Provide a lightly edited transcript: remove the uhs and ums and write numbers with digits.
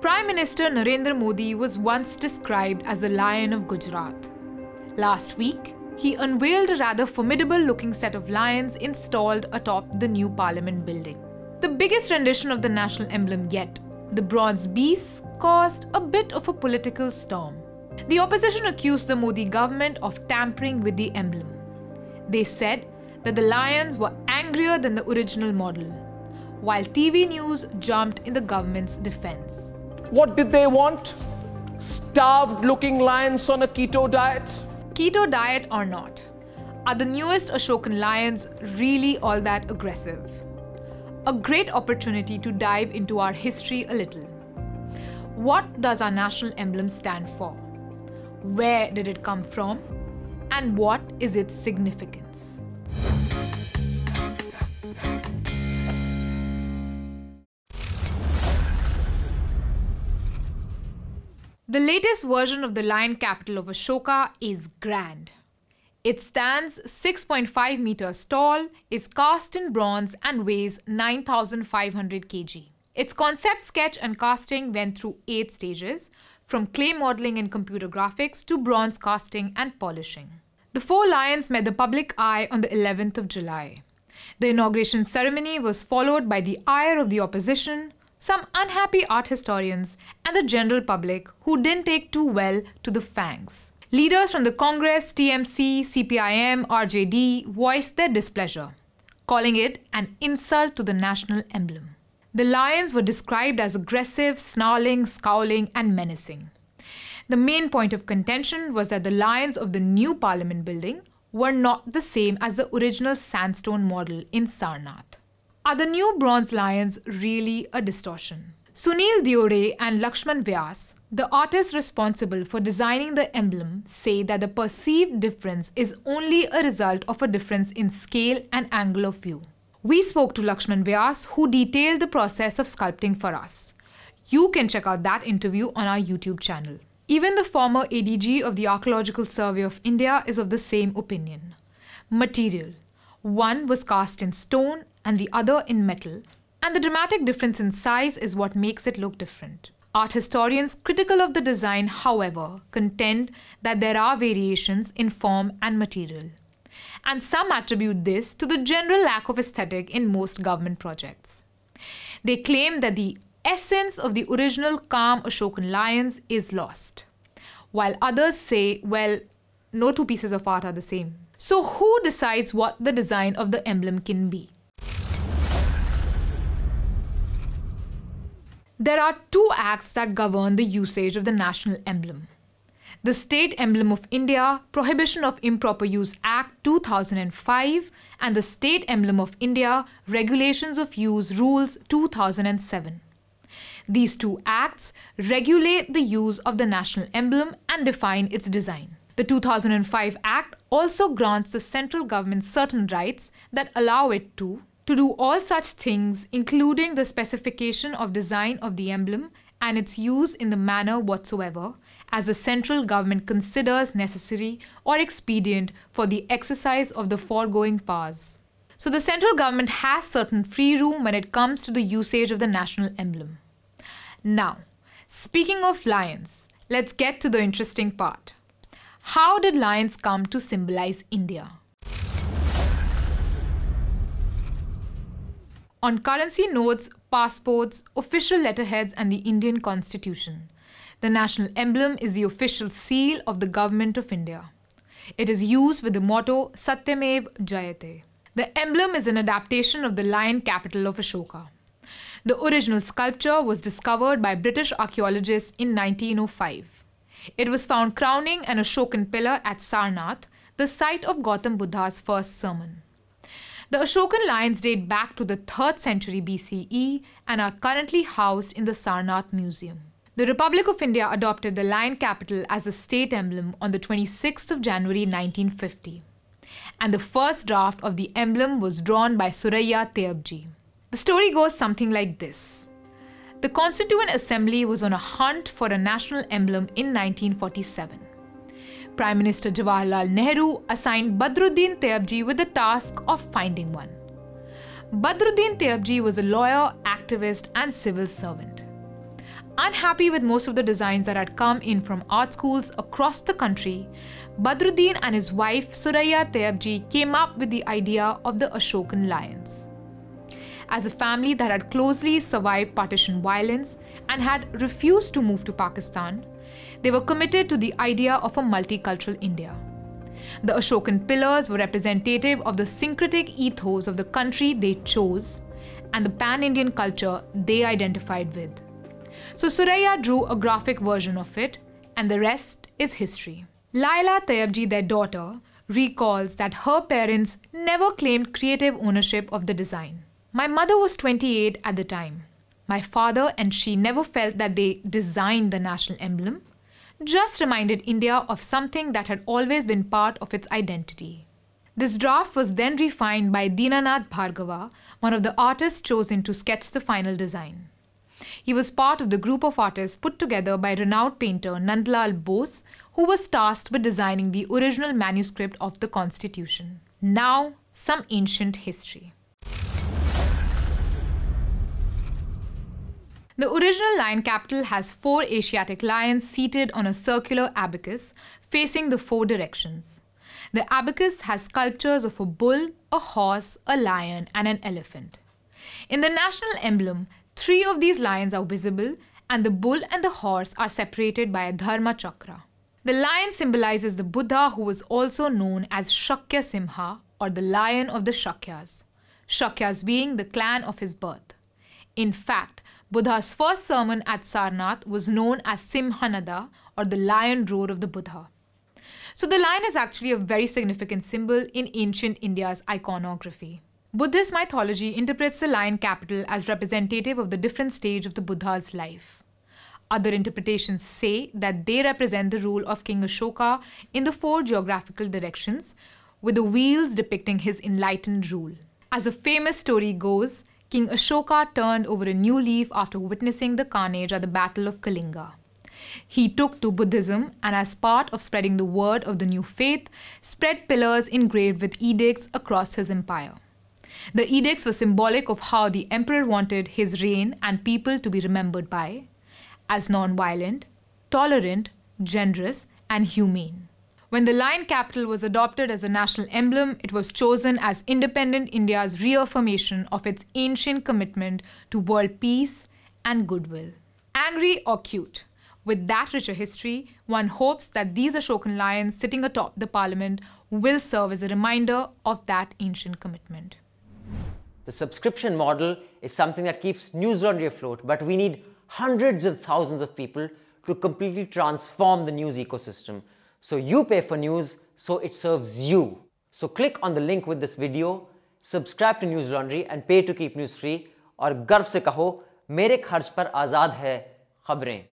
Prime Minister Narendra Modi was once described as the Lion of Gujarat. Last week, he unveiled a rather formidable-looking set of lions installed atop the new Parliament building. The biggest rendition of the national emblem yet, the bronze beasts, caused a bit of a political storm. The opposition accused the Modi government of tampering with the emblem. They said that the lions were angrier than the original model, while TV news jumped in the government's defense. What did they want? Starved-looking lions on a keto diet? Keto diet or not, are the newest Ashokan lions really all that aggressive? A great opportunity to dive into our history a little. What does our national emblem stand for? Where did it come from? And what is its significance? The latest version of the lion capital of Ashoka is grand. It stands 6.5 meters tall, is cast in bronze and weighs 9,500 kg. Its concept sketch and casting went through 8 stages, from clay modeling and computer graphics to bronze casting and polishing. The 4 lions met the public eye on the 11th of July. The inauguration ceremony was followed by the ire of the opposition, some unhappy art historians, and the general public who didn't take too well to the fangs. Leaders from the Congress, TMC, CPIM, RJD voiced their displeasure, calling it an insult to the national emblem. The lions were described as aggressive, snarling, scowling, and menacing. The main point of contention was that the lions of the new Parliament building were not the same as the original sandstone model in Sarnath. Are the new bronze lions really a distortion? Sunil Diore and Lakshman Vyas, the artists responsible for designing the emblem, say that the perceived difference is only a result of a difference in scale and angle of view. We spoke to Lakshman Vyas, who detailed the process of sculpting for us. You can check out that interview on our YouTube channel. Even the former ADG of the Archaeological Survey of India is of the same opinion. Material. One was cast in stone and the other in metal, and the dramatic difference in size is what makes it look different. Art historians critical of the design, however, contend that there are variations in form and material. And some attribute this to the general lack of aesthetic in most government projects. They claim that the essence of the original calm Ashokan lions is lost, while others say, well, no 2 pieces of art are the same. So who decides what the design of the emblem can be? There are 2 acts that govern the usage of the national emblem. The State Emblem of India, Prohibition of Improper Use Act 2005, and the State Emblem of India, Regulations of Use Rules 2007. These 2 acts regulate the use of the national emblem and define its design. The 2005 Act also grants the central government certain rights that allow it to do all such things, including the specification of design of the emblem and its use in the manner whatsoever, as the central government considers necessary or expedient for the exercise of the foregoing powers. So the central government has certain free room when it comes to the usage of the national emblem. Now, speaking of lions, let's get to the interesting part. How did lions come to symbolize India? On currency notes, passports, official letterheads, and the Indian Constitution, the national emblem is the official seal of the Government of India. It is used with the motto Satyamev Jayate. The emblem is an adaptation of the lion capital of Ashoka. The original sculpture was discovered by British archaeologists in 1905. It was found crowning an Ashokan pillar at Sarnath, the site of Gautam Buddha's first sermon. The Ashokan lions date back to the 3rd century BCE and are currently housed in the Sarnath Museum. The Republic of India adopted the lion capital as a state emblem on the 26th of January 1950. And the first draft of the emblem was drawn by Suraiya Tayabji. The story goes something like this. The Constituent Assembly was on a hunt for a national emblem in 1947. Prime Minister Jawaharlal Nehru assigned Badruddin Tayabji with the task of finding one. Badruddin Tayabji was a lawyer, activist, and civil servant. Unhappy with most of the designs that had come in from art schools across the country, Badruddin and his wife Suraya Tayyabji came up with the idea of the Ashokan lions. As a family that had closely survived partition violence and had refused to move to Pakistan, they were committed to the idea of a multicultural India. The Ashokan pillars were representative of the syncretic ethos of the country they chose and the pan-Indian culture they identified with. So Suraya drew a graphic version of it, and the rest is history. Laila Tayyabji, their daughter, recalls that her parents never claimed creative ownership of the design. My mother was 28 at the time. My father and she never felt that they designed the national emblem, just reminded India of something that had always been part of its identity. This draft was then refined by Dinanath Bhargava, one of the artists chosen to sketch the final design. He was part of the group of artists put together by renowned painter Nandlal Bose, who was tasked with designing the original manuscript of the Constitution. Now, some ancient history. The original lion capital has 4 Asiatic lions seated on a circular abacus facing the 4 directions. The abacus has sculptures of a bull, a horse, a lion, and an elephant. In the national emblem, 3 of these lions are visible, and the bull and the horse are separated by a dharma chakra. The lion symbolizes the Buddha, who was also known as Shakya Simha, or the lion of the Shakyas. Shakyas being the clan of his birth. In fact, Buddha's first sermon at Sarnath was known as Simhanada, or the lion roar of the Buddha. So the lion is actually a very significant symbol in ancient India's iconography. Buddhist mythology interprets the lion capital as representative of the different stage of the Buddha's life. Other interpretations say that they represent the rule of King Ashoka in the 4 geographical directions, with the wheels depicting his enlightened rule. As a famous story goes, King Ashoka turned over a new leaf after witnessing the carnage at the Battle of Kalinga. He took to Buddhism and, as part of spreading the word of the new faith, spread pillars engraved with edicts across his empire. The edicts were symbolic of how the emperor wanted his reign and people to be remembered by, as non-violent, tolerant, generous, and humane. When the lion capital was adopted as a national emblem, it was chosen as independent India's reaffirmation of its ancient commitment to world peace and goodwill. Angry or cute? With that richer history, one hopes that these Ashokan lions sitting atop the parliament will serve as a reminder of that ancient commitment. The subscription model is something that keeps Newslaundry afloat, but we need hundreds of thousands of people to completely transform the news ecosystem. So you pay for news, so it serves you. So click on the link with this video, subscribe to Newslaundry and pay to keep news free, और गर्व से कहो मेरे खर्च पर आज़ाद है खबरें.